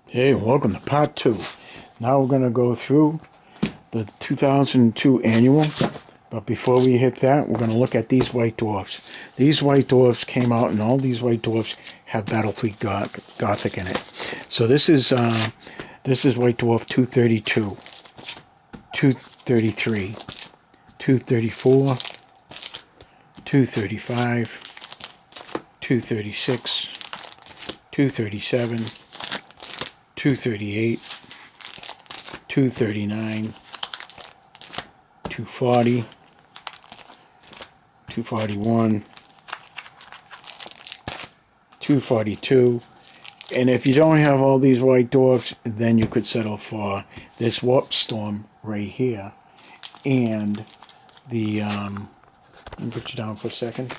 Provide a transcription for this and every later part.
Hey, welcome to part 2. Now we're going to go through the 2002 annual. But before we hit that, we're going to look at these white dwarfs. These white dwarfs came out, and all these white dwarfs have Battlefleet Gothic in it. So this is White Dwarf 232, 233, 234, 235, 236, 237, 238, 239, 240, 241, 242, and if you don't have all these white dwarfs, then you could settle for this warp storm right here, and the let me put you down for a second,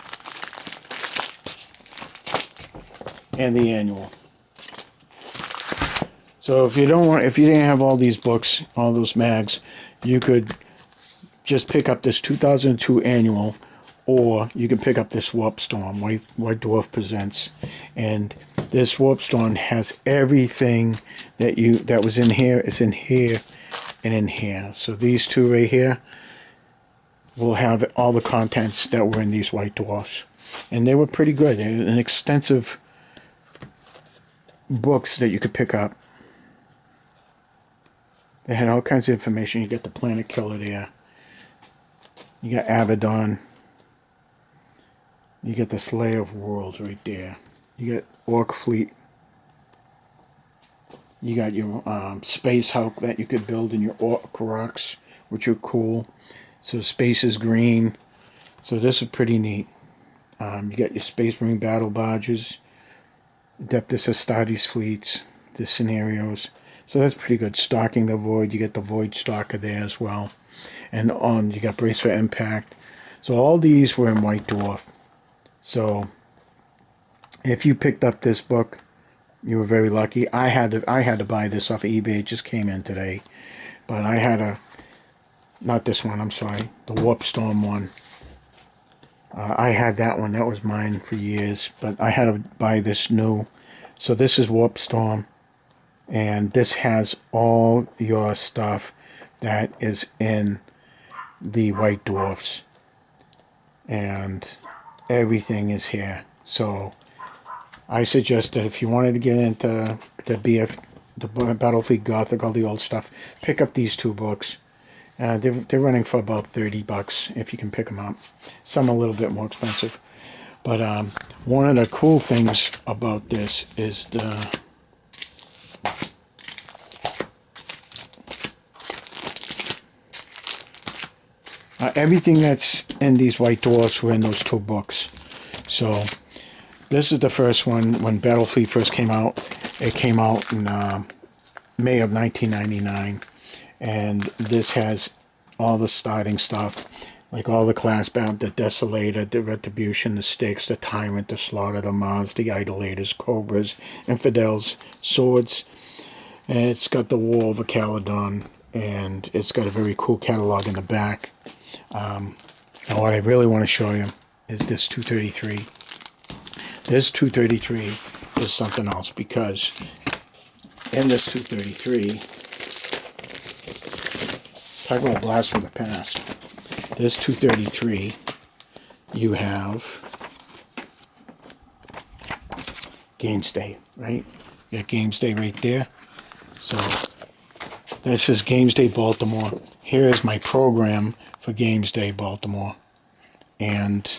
and the annual. So if you didn't have all these books, all those mags, you could just pick up this 2002 annual, or you can pick up this Warp Storm, White Dwarf Presents, and this Warp Storm has everything that was in here is in here and in here. So these two right here will have all the contents that were in these White Dwarfs, and they were pretty good. They were an extensive books that you could pick up. They had all kinds of information. You got the Planet Killer there. You got Abaddon. You got the Slayer of Worlds right there. You got Orc Fleet. You got your Space Hulk that you could build in your Orc Rocks, which are cool. So space is green. So this is pretty neat. You got your Space Marine battle barges. Adeptus Astartes fleets. The scenarios. So that's pretty good. Stalking the Void. You get the Void Stalker there as well. And you got Brace for Impact. So all these were in White Dwarf. So if you picked up this book, you were very lucky. I had to buy this off of eBay. It just came in today. But I had not this one, I'm sorry. The Warp Storm one. I had that one. That was mine for years. But I had to buy this new. So this is Warp Storm. And this has all your stuff that is in the White Dwarfs. And everything is here. So I suggest that if you wanted to get into the Battlefleet Gothic, all the old stuff, pick up these two books. They're running for about $30 if you can pick them up. Some a little bit more expensive. But one of the cool things about this is everything that's in these White Dwarfs were in those two books. So this is the first one. When Battlefleet first came out, it came out in May of 1999. And this has all the starting stuff, like all the class bound, the Desolator, the Retribution, the Styx, the Tyrant, the Slaughter, the Mars, the Idolators, Cobras, Infidels, Swords. And it's got the War over Caledon, and it's got a very cool catalog in the back. Now what I really want to show you is this 233. This 233 is something else, because in this 233, talk about a blast from the past. This 233, you have Games Day, right? You got Games Day right there. So this is Games Day Baltimore. Here is my program for Games Day Baltimore. And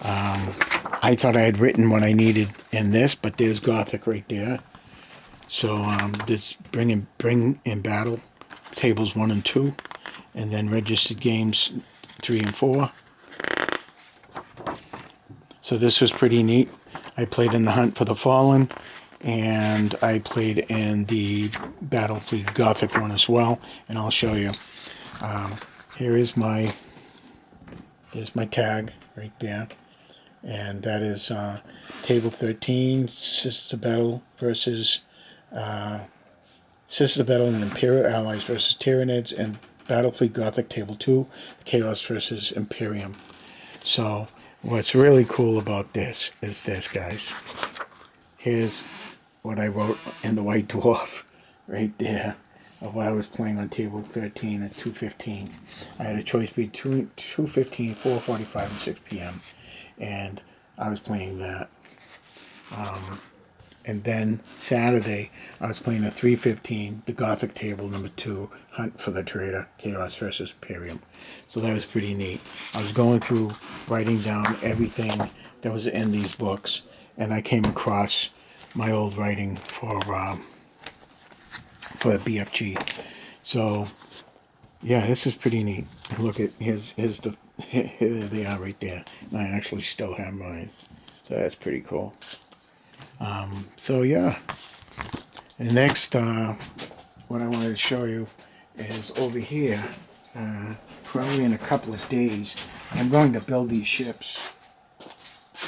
I thought I had written what I needed in this, but there's Gothic right there. So this bring in battle tables 1 and 2, and then registered games 3 and 4. So this was pretty neat. I played in the Hunt for the Fallen, and I played in the Battlefleet Gothic one as well, and I'll show you. There's my tag right there, and that is Table 13, Sisters of Battle versus Sisters of Battle and Imperial Allies versus Tyranids, and Battlefleet Gothic Table 2, Chaos versus Imperium. So what's really cool about this is this, guys. Here's what I wrote in the White Dwarf right there of what I was playing on table 13 at 2:15. I had a choice between 2:15, 4:45, and 6 p.m. And I was playing that. And then Saturday, I was playing a 3:15, the Gothic table number 2, Hunt for the Traitor, Chaos versus Imperium. So that was pretty neat. I was going through, writing down everything that was in these books, and I came across my old writing for BFG. So yeah, this is pretty neat. Look at here's the here they are right there. And I actually still have mine, so that's pretty cool. So yeah, and next what I wanted to show you is over here. Probably in a couple of days, I'm going to build these ships.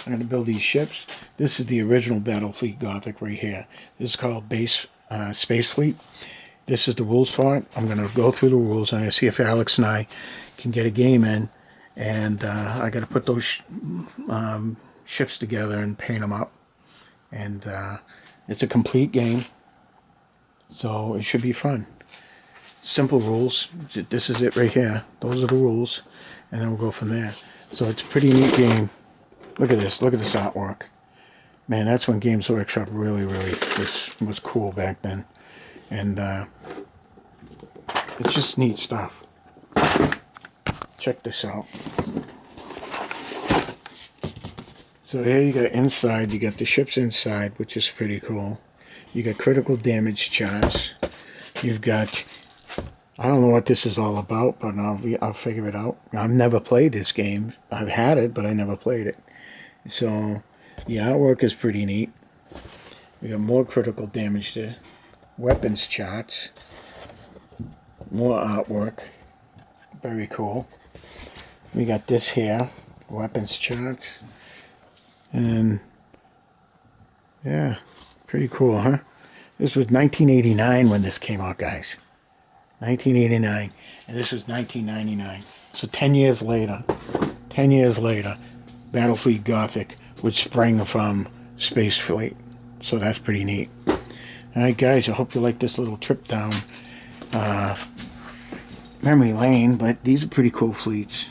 I'm going to build these ships. This is the original Battlefleet Gothic right here. This is called Space Fleet. This is the rules for it. I'm going to go through the rules. I'm going to see if Alex and I can get a game in. And I got to put those ships together and paint them up. And it's a complete game. So it should be fun. Simple rules. This is it right here. Those are the rules. And then we'll go from there. So it's a pretty neat game. Look at this. Look at this artwork. Man, that's when Games Workshop really was cool back then. And it's just neat stuff. Check this out. So here you got inside, you got the ships inside, which is pretty cool. You got critical damage charts. You've got, I don't know what this is all about, but I'll figure it out. I've never played this game. I've had it, but I never played it. So the artwork is pretty neat. We got more critical damage there. Weapons charts. More artwork. Very cool. We got this here. Weapons charts. And yeah, pretty cool, huh? This was 1989 when this came out, guys. 1989. And this was 1999. So 10 years later, Battlefleet Gothic, which sprang from Space Fleet. So that's pretty neat. Alright guys, I hope you like this little trip down memory lane, but these are pretty cool fleets.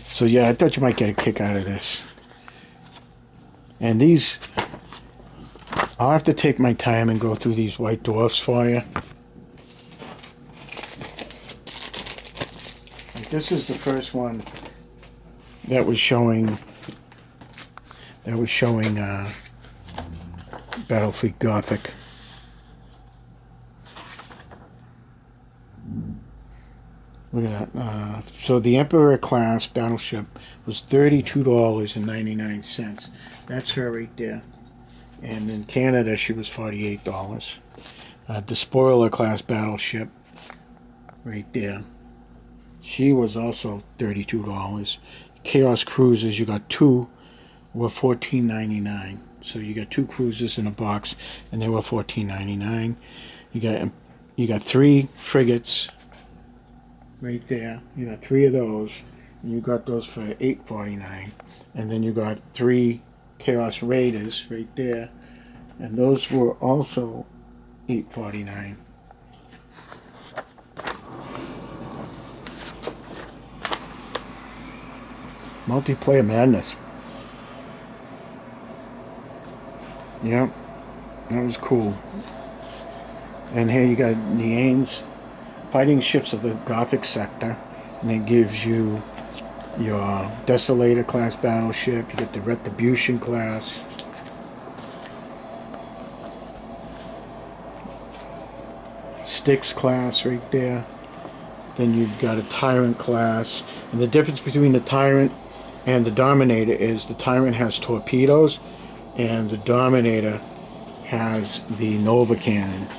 So yeah, I thought you might get a kick out of this. And these, I'll have to take my time and go through these White Dwarfs for you. Like this is the first one that was showing Battlefleet Gothic. Look at that. So the Emperor class battleship was $32.99. That's her right there. And in Canada, she was $48. The Spoiler class battleship, right there. She was also $32. Chaos cruisers, you got two, were $14.99. So you got two cruisers in a box, and they were $14.99. You got three frigates. Right there, you got three of those, and you got those for $8.49, and then you got three Chaos Raiders right there, and those were also $8.49. Multiplayer madness. Yep, that was cool. And here you got Niane's fighting ships of the Gothic sector, and it gives you your Desolator class battleship. You get the Retribution class, Styx class right there. Then you've got a Tyrant class, and the difference between the Tyrant and the Dominator is the Tyrant has torpedoes, and the Dominator has the Nova cannon.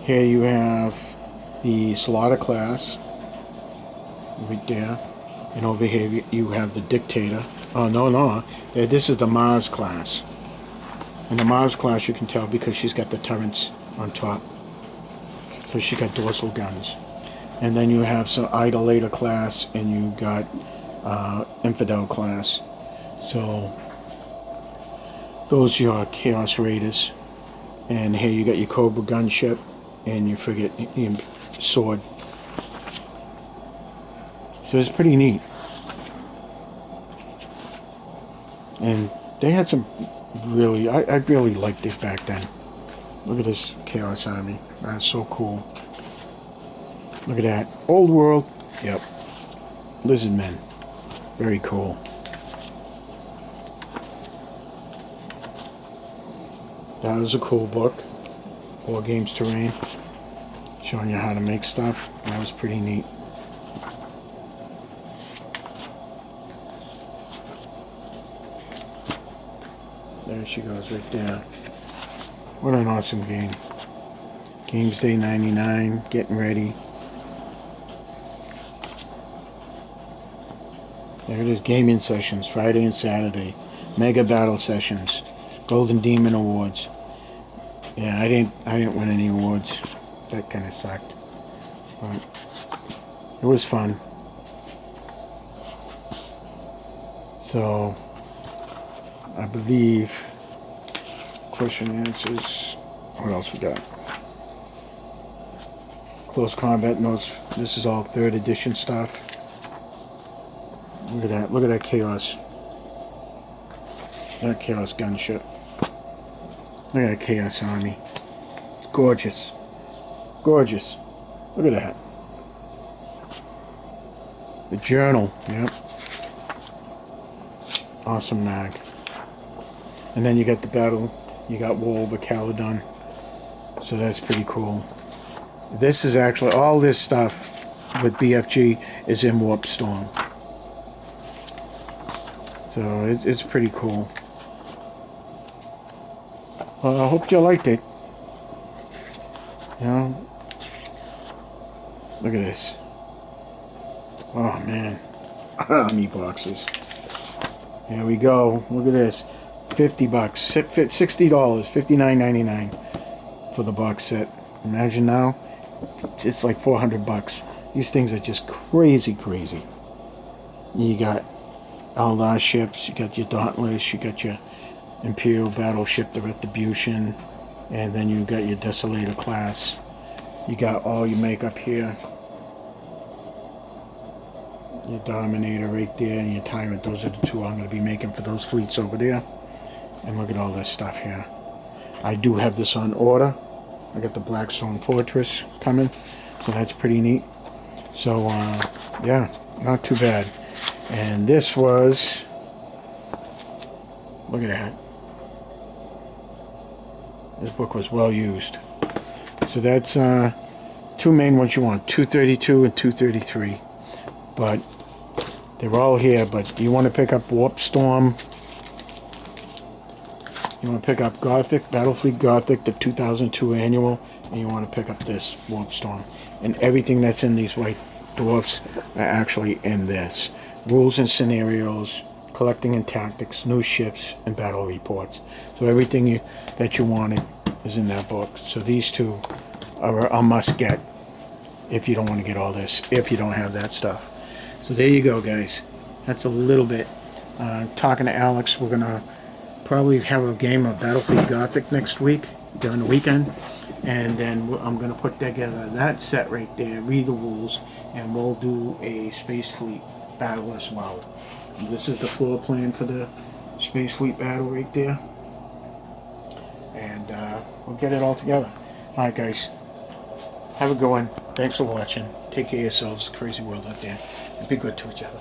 Here you have the Slaughter class, right there, and over here you have the Dictator. Oh no, this is the Mars class, and the Mars class you can tell because she's got the turrets on top, so she got dorsal guns. And then you have some Idolator class, and you got Infidel class. So those are your Chaos Raiders. And here you got your Cobra gunship and your frigate your sword. So it's pretty neat. And they had some really, I really liked it back then. Look at this Chaos Army. That's so cool. Look at that. Old world. Yep. Lizard men. Very cool. That was a cool book. War Games Terrain. Showing you how to make stuff. That was pretty neat. There she goes right there. What an awesome game. Games Day 99. Getting ready. There it is. Gaming sessions. Friday and Saturday. Mega battle sessions. Golden Demon Awards. Yeah, I didn't win any awards. That kind of sucked. But it was fun. So I believe question and answers. What else we got? Close combat notes. This is all 3rd edition stuff. Look at that. Look at that Chaos. That Chaos gunship. Look at that Chaos Army. It's gorgeous. Gorgeous. Look at that. The journal. Yep. Awesome mag. And then you got the battle. You got War over Caledon. So that's pretty cool. This is actually, all this stuff with BFG is in Warp Storm. So it's pretty cool. Well, I hope you liked it. You know, look at this. Oh man, army boxes. Here we go. Look at this. $50, $60, $59.99 for the box set. Imagine now, it's like $400. These things are just crazy, crazy. You got all our ships. You got your Dauntless. You got your Imperial Battleship, the Retribution, and then you got your Desolator class. You got all your makeup here. Your Dominator right there and your Tyrant. Those are the two I'm going to be making for those fleets over there. And look at all this stuff here. I do have this on order. I got the Blackstone Fortress coming, so that's pretty neat. So yeah, not too bad. And this was, look at that. This book was well used. So that's two main ones you want, 232 and 233. But they're all here. But you want to pick up Warp Storm. You want to pick up Gothic, Battlefleet Gothic, the 2002 annual, and you want to pick up this Warp Storm. And everything that's in these white dwarfs are actually in this. Rules and scenarios, collecting and tactics, new ships, and battle reports. So everything that you wanted is in that book. So these two are a must get if you don't want to get all this, if you don't have that stuff. So there you go, guys. That's a little bit. Talking to Alex, we're going to probably have a game of Battlefleet Gothic next week during the weekend, and then I'm going to put together that set right there, read the rules, and we'll do a Space Fleet battle as well. And this is the floor plan for the Space Fleet battle right there, and we'll get it all together. Alright guys, have a good one. Thanks for watching. Take care of yourselves. Crazy world out there, and be good to each other.